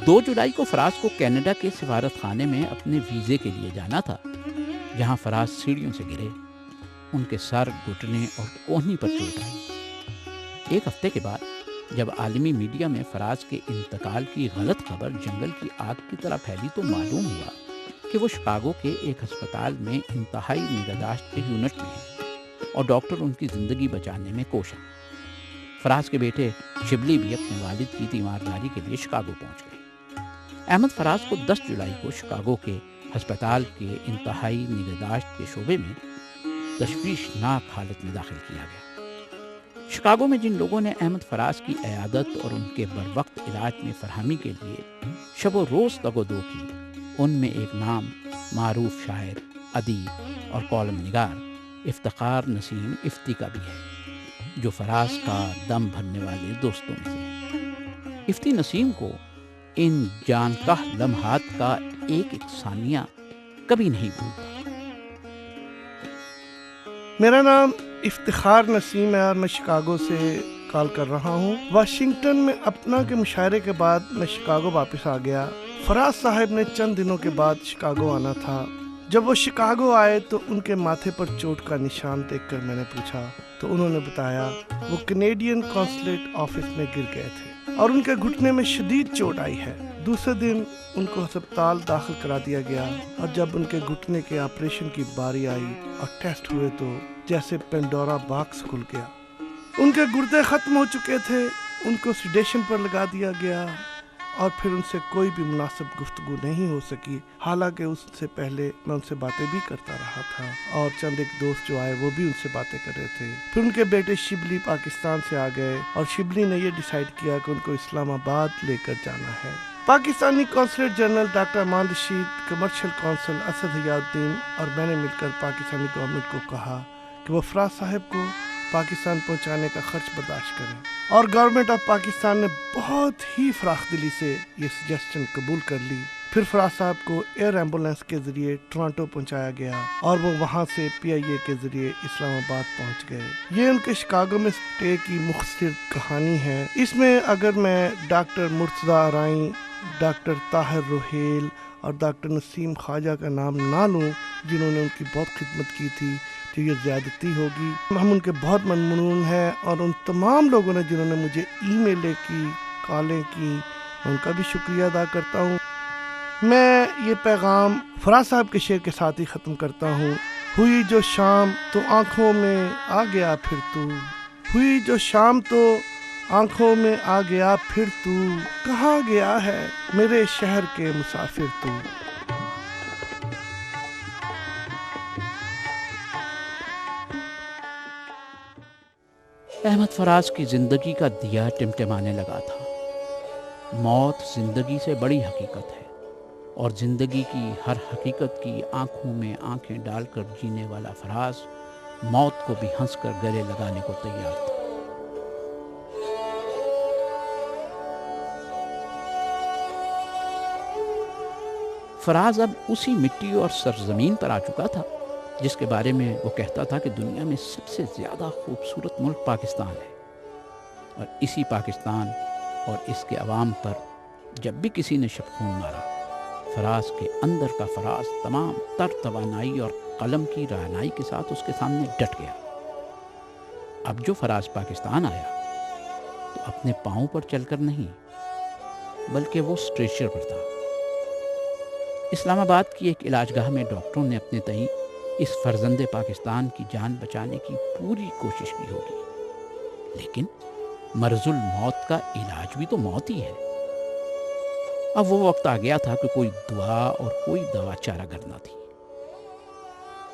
2 جولائی کو فراز کو کینیڈا کے سفارت خانے میں اپنے ویزے کے لیے جانا تھا، جہاں فراز سیڑھیوں سے گرے۔ ان کے سر، گھٹنے اور کوہنی پر چوٹ آئی۔ 1 ہفتے کے بعد جب عالمی میڈیا میں فراز کے انتقال کی غلط خبر جنگل کی آگ کی طرح پھیلی تو معلوم ہوا کہ وہ شکاگو کے ایک ہسپتال میں انتہائی نگہداشت کے یونٹ میں ہیں اور ڈاکٹر ان کی زندگی بچانے میں کوشاں۔ فراز کے بیٹے شبلی بھی اپنے والد کی تیمارداری کے لیے شکاگو پہنچ گئے۔ احمد فراز کو 10 جولائی کو شکاگو کے ہسپتال کے انتہائی نگہداشت کے شعبے میں تشویشناک حالت میں داخل کیا گیا۔ شکاگو میں جن لوگوں نے احمد فراز کی عیادت اور ان کے بروقت علاج میں فراہمی کے لیے شب و روز تگ و دو کی، ان میں ایک نام معروف شاعر، ادیب اور کالم نگار افتخار نسیم افتی کا بھی ہے، جو فراز کا دم بھرنے والے دوستوں میں سے ہے۔ افتی نسیم کو ان جانکہ لمحات کا ایک ثانیہ کبھی نہیں بھولتا۔ میرا نام افتخار نسیم ہے اور میں شکاگو سے کال کر رہا ہوں۔ واشنگٹن میں اپنا کے مشاعرے کے بعد میں شکاگو واپس آ گیا۔ فراز صاحب نے چند دنوں کے بعد شکاگو آنا تھا۔ جب وہ شکاگو آئے تو ان کے ماتھے پر چوٹ کا نشان دیکھ کر میں نے پوچھا تو انہوں نے بتایا وہ کینیڈین کونسلیٹ آفس میں گر گئے تھے اور ان کے گھٹنے میں شدید چوٹ آئی ہے۔ دوسرے دن ان کو ہسپتال داخل کرا دیا گیا اور جب ان کے گھٹنے کے آپریشن کی باری آئی اور ٹیسٹ ہوئے تو جیسے پینڈورا باکس کھل گیا۔ ان کے گردے ختم ہو چکے تھے، ان کو سیڈیشن پر لگا دیا گیا اور پھر ان سے کوئی بھی مناسب گفتگو نہیں ہو سکی، حالانکہ اس سے پہلے میں ان سے باتیں بھی کرتا رہا تھا اور چند ایک دوست جو آئے وہ بھی ان سے باتیں کر رہے تھے۔ پھر ان کے بیٹے شبلی پاکستان سے آ گئے اور شبلی نے یہ ڈیسائیڈ کیا کہ ان کو اسلام آباد لے کر جانا ہے۔ پاکستانی قونصلیٹ جنرل ڈاکٹر امان رشید، کمرشل کونسل اسد حیات الدین اور میں نے مل کر پاکستانی گورنمنٹ کو کہا کہ وہ فراز صاحب کو پاکستان پہنچانے کا خرچ برداشت کریں، اور گورنمنٹ آف پاکستان نے بہت ہی فراخ دلی سے یہ سجیسشن قبول کر لی۔ پھر فراز صاحب کو ایئر ایمبولینس کے ذریعے ٹورانٹو پہنچایا گیا اور وہ وہاں سے PIA کے ذریعے اسلام آباد پہنچ گئے۔ یہ ان کے شکاگو میں اسٹے کی مختصر کہانی ہے۔ اس میں اگر میں ڈاکٹر مرتضی ارائیں، ڈاکٹر طاہر روہیل اور ڈاکٹر نسیم خواجہ کا نام نہ لوں جنہوں نے ان کی بہت خدمت کی تھی تو یہ زیادتی ہوگی۔ ہم ان کے بہت ممنون ہیں اور ان تمام لوگوں نے جنہوں نے مجھے ای میلیں کی، کالیں کی، میں ان کا بھی شکریہ ادا کرتا ہوں۔ میں یہ پیغام فراز صاحب کے شعر کے ساتھ ہی ختم کرتا ہوں۔ ہوئی جو شام تو آنکھوں میں آ گیا پھر تو، ہوئی جو شام تو آنکھوں میں آ گیا پھر تو، کہاں گیا ہے میرے شہر کے مسافر تو۔ احمد فراز کی زندگی کا دیا ٹمٹمانے لگا تھا۔ موت زندگی سے بڑی حقیقت ہے اور زندگی کی ہر حقیقت کی آنکھوں میں آنکھیں ڈال کر جینے والا فراز موت کو بھی ہنس کر گلے لگانے کو تیار تھا۔ فراز اب اسی مٹی اور سرزمین پر آ چکا تھا جس کے بارے میں وہ کہتا تھا کہ دنیا میں سب سے زیادہ خوبصورت ملک پاکستان ہے، اور اسی پاکستان اور اس کے عوام پر جب بھی کسی نے شب خون مارا، فراز کے اندر کا فراز تمام تر توانائی اور قلم کی رہنائی کے ساتھ اس کے سامنے ڈٹ گیا۔ اب جو فراز پاکستان آیا تو اپنے پاؤں پر چل کر نہیں بلکہ وہ اسٹریچر پر تھا۔ اسلام آباد کی ایک علاج گاہ میں ڈاکٹروں نے اپنے تئیں اس فرزند پاکستان کی جان بچانے کی پوری کوشش کی ہوگی، لیکن مرض الموت کا علاج بھی تو موت ہی ہے۔ اب وہ وقت آ گیا تھا کہ کوئی دعا اور کوئی دوا چارہ گر نہ تھی۔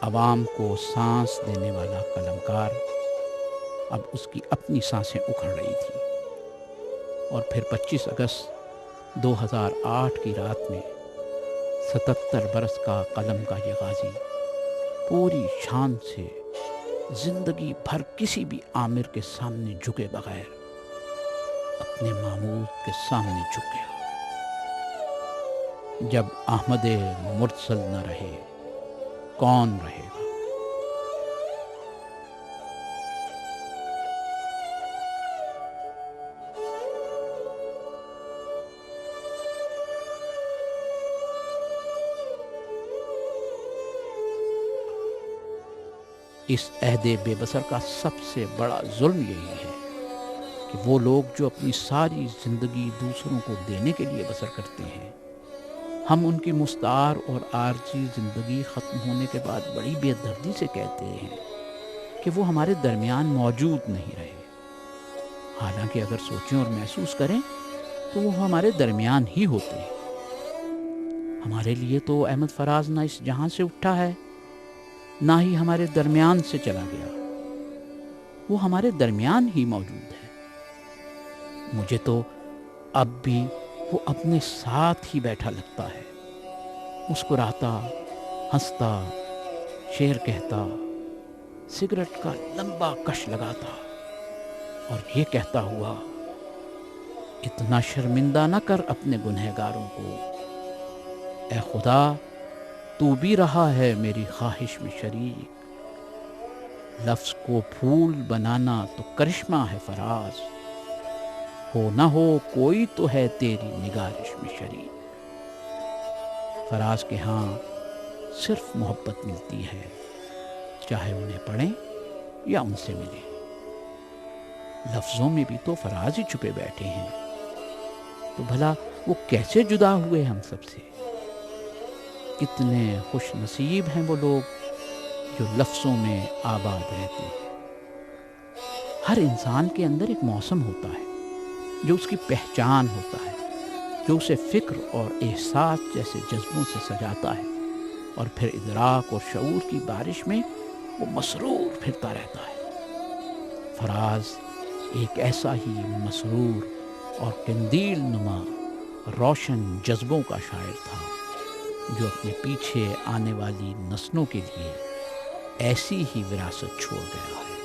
عوام کو سانس دینے والا قلمکار اب اس کی اپنی سانسیں اکھڑ رہی تھی، اور پھر 25 اگست 2008 کی رات میں 77 برس کا قلم کا یہ غازی پوری شان سے زندگی بھر کسی بھی آمر کے سامنے جھکے بغیر اپنے معمول کے سامنے جھک گیا۔ جب احمد مرسل نہ رہے کون رہے گا؟ اس عہد بے بسر کا سب سے بڑا ظلم یہی ہے کہ وہ لوگ جو اپنی ساری زندگی دوسروں کو دینے کے لیے بسر کرتے ہیں، ہم ان کی مستعار اور عارضی زندگی ختم ہونے کے بعد بڑی بے دردی سے کہتے ہیں کہ وہ ہمارے درمیان موجود نہیں رہے، حالانکہ اگر سوچیں اور محسوس کریں تو وہ ہمارے درمیان ہی ہوتے ہیں۔ ہمارے لیے تو احمد فراز نہ اس جہاں سے اٹھا ہے، نہ ہی ہمارے درمیان سے چلا گیا، وہ ہمارے درمیان ہی موجود ہے۔ مجھے تو اب بھی وہ اپنے ساتھ ہی بیٹھا لگتا ہے، مسکراتا، ہنستا، شعر کہتا، سگریٹ کا لمبا کش لگاتا اور یہ کہتا ہوا، اتنا شرمندہ نہ کر اپنے گنہگاروں کو، اے خدا تو بھی رہا ہے میری خواہش میں شریک، لفظ کو پھول بنانا تو کرشمہ ہے فراز، ہو نہ ہو کوئی تو ہے تیری نگارش میں شریک۔ فراز کے ہاں صرف محبت ملتی ہے، چاہے انہیں پڑھیں یا ان سے ملیں۔ لفظوں میں بھی تو فراز ہی چھپے بیٹھے ہیں، تو بھلا وہ کیسے جدا ہوئے ہم سب سے؟ کتنے خوش نصیب ہیں وہ لوگ جو لفظوں میں آباد رہتے ہیں۔ ہر انسان کے اندر ایک موسم ہوتا ہے جو اس کی پہچان ہوتا ہے، جو اسے فکر اور احساس جیسے جذبوں سے سجاتا ہے، اور پھر ادراک اور شعور کی بارش میں وہ مسرور پھرتا رہتا ہے۔ فراز ایک ایسا ہی مسرور اور قندیل نما روشن جذبوں کا شاعر تھا جو اپنے پیچھے آنے والی نسلوں کے لیے ایسی ہی وراثت چھوڑ گیا ہے۔